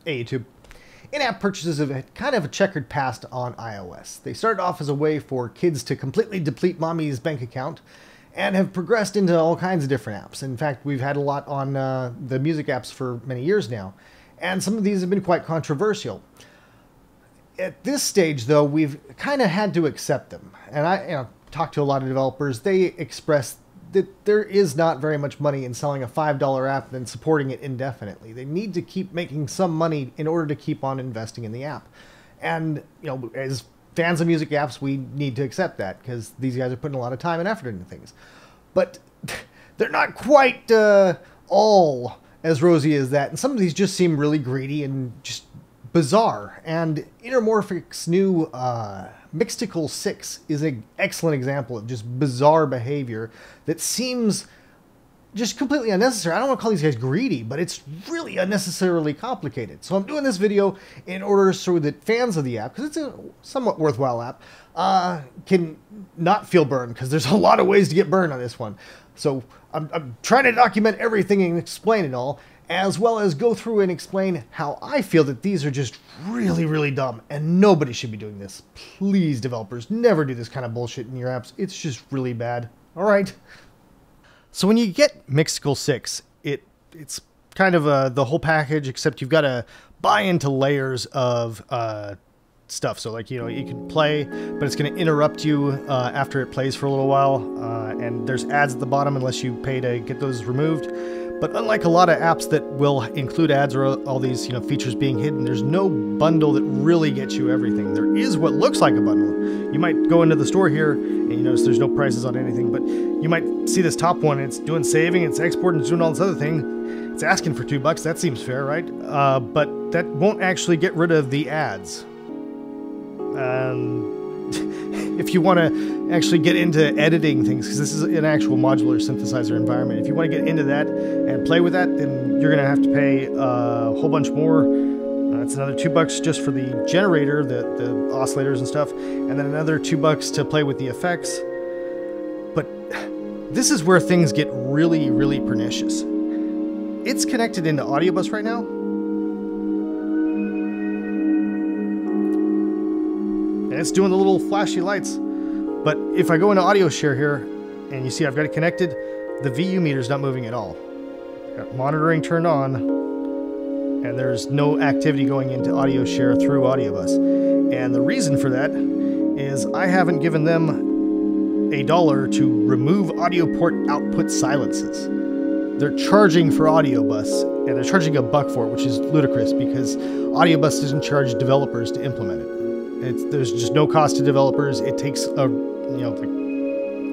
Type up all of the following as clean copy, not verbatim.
Hey YouTube. In-app purchases have had kind of a checkered past on iOS. They started off as a way for kids to completely deplete mommy's bank account and have progressed into all kinds of different apps. In fact, we've had a lot on the music apps for many years now, and some of these have been quite controversial. At this stage, though, we've kind of had to accept them. And I talked to a lot of developers. They express that there is not very much money in selling a $5 app and supporting it indefinitely. They need to keep making some money in order to keep on investing in the app. And, as fans of music apps, we need to accept that because these guys are putting a lot of time and effort into things. But they're not quite all as rosy as that. And some of these just seem really greedy and just bizarre. And Intermorphic's new Mixtikl 6 is an excellent example of just bizarre behavior that seems just completely unnecessary. I don't want to call these guys greedy, but it's really unnecessarily complicated. So I'm doing this video in order so that fans of the app, because it's a somewhat worthwhile app, can not feel burned, because there's a lot of ways to get burned on this one. So I'm trying to document everything and explain it all, as well as go through and explain how I feel that these are just really, really dumb, and nobody should be doing this. Please, developers, never do this kind of bullshit in your apps. It's just really bad. All right. So when you get Mixtikl 6, it's kind of the whole package, except you've got to buy into layers of stuff. So like, you can play, but it's going to interrupt you after it plays for a little while, and there's ads at the bottom unless you pay to get those removed. But unlike a lot of apps that will include ads or all these features being hidden, there's no bundle that really gets you everything. There is what looks like a bundle. You might go into the store here and you notice there's no prices on anything, but you might see this top one and it's doing saving, it's exporting, it's doing all this other thing. It's asking for $2. That seems fair, right? But that won't actually get rid of the ads. If you want to actually get into editing things, because this is an actual modular synthesizer environment, if you want to get into that and play with that, then you're going to have to pay a whole bunch more. That's another $2 just for the generator, the oscillators and stuff, and then another $2 to play with the effects. But this is where things get really, really pernicious. It's connected into Audio Bus right now. And it's doing the little flashy lights. But if I go into audio share here, and you see I've got it connected, the VU meter is not moving at all. Got monitoring turned on, and there's no activity going into audio share through Audio Bus. And the reason for that is I haven't given them $1 to remove audio port output silences. They're charging for Audio Bus, and they're charging $1 for it, which is ludicrous because Audio Bus doesn't charge developers to implement it. There's just no cost to developers. It takes like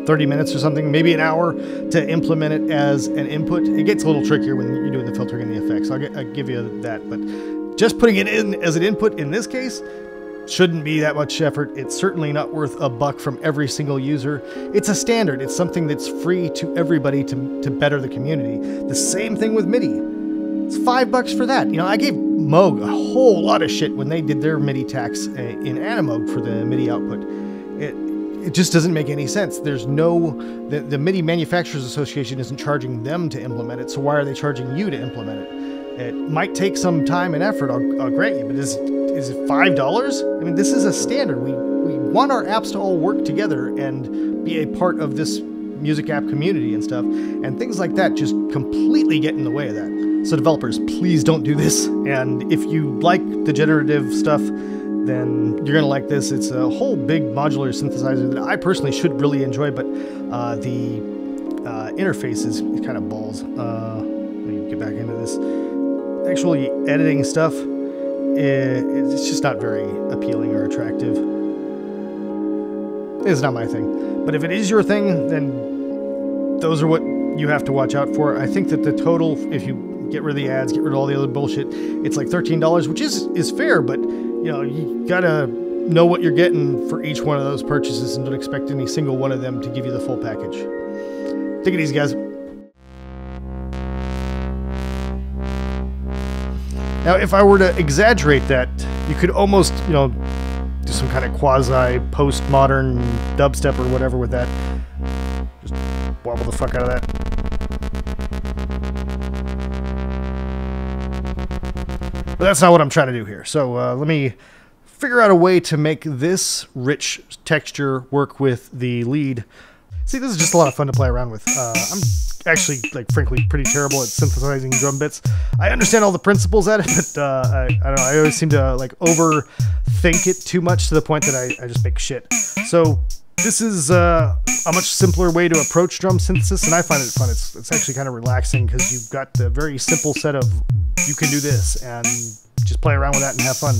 30 minutes or something, maybe an hour to implement it as an input. It gets a little trickier when you're doing the filtering and the effects. I'll give you that, but just putting it in as an input in this case shouldn't be that much effort. It's certainly not worth $1 from every single user. It's a standard. It's something that's free to everybody to better the community. The same thing with MIDI. It's $5 for that. I gave Moog a whole lot of shit when they did their MIDI tax in Animoog for the MIDI output. It just doesn't make any sense. There's the MIDI Manufacturers Association isn't charging them to implement it, so why are they charging you to implement it? It might take some time and effort, I'll grant you, but is it $5? I mean, this is a standard. We want our apps to all work together and be a part of this music app community and stuff, and things like that just completely get in the way of that. So developers, please don't do this. And if you like the generative stuff, then you're going to like this. It's a whole big modular synthesizer that I personally should really enjoy, but the interface is kind of balls. Let me get back into this. Actually, editing stuff, it's just not very appealing or attractive. It's not my thing. But if it is your thing, then those are what you have to watch out for. I think that the total, if you get rid of the ads, get rid of all the other bullshit, it's like $13, which is fair, but you gotta know what you're getting for each one of those purchases and don't expect any single one of them to give you the full package. Take it easy, guys. Now, if I were to exaggerate that, you could almost, do some kind of quasi-postmodern dubstep or whatever with that. Just wobble the fuck out of that. But that's not what I'm trying to do here. So let me figure out a way to make this rich texture work with the lead. See, this is just a lot of fun to play around with. I'm actually, like, frankly, pretty terrible at synthesizing drum bits. I understand all the principles at it, but I don't know, I always seem to, like, overthink it too much to the point that I just make shit. So this is a much simpler way to approach drum synthesis, and I find it fun. It's actually kind of relaxing because you've got the very simple set of, you can do this, and just play around with that and have fun.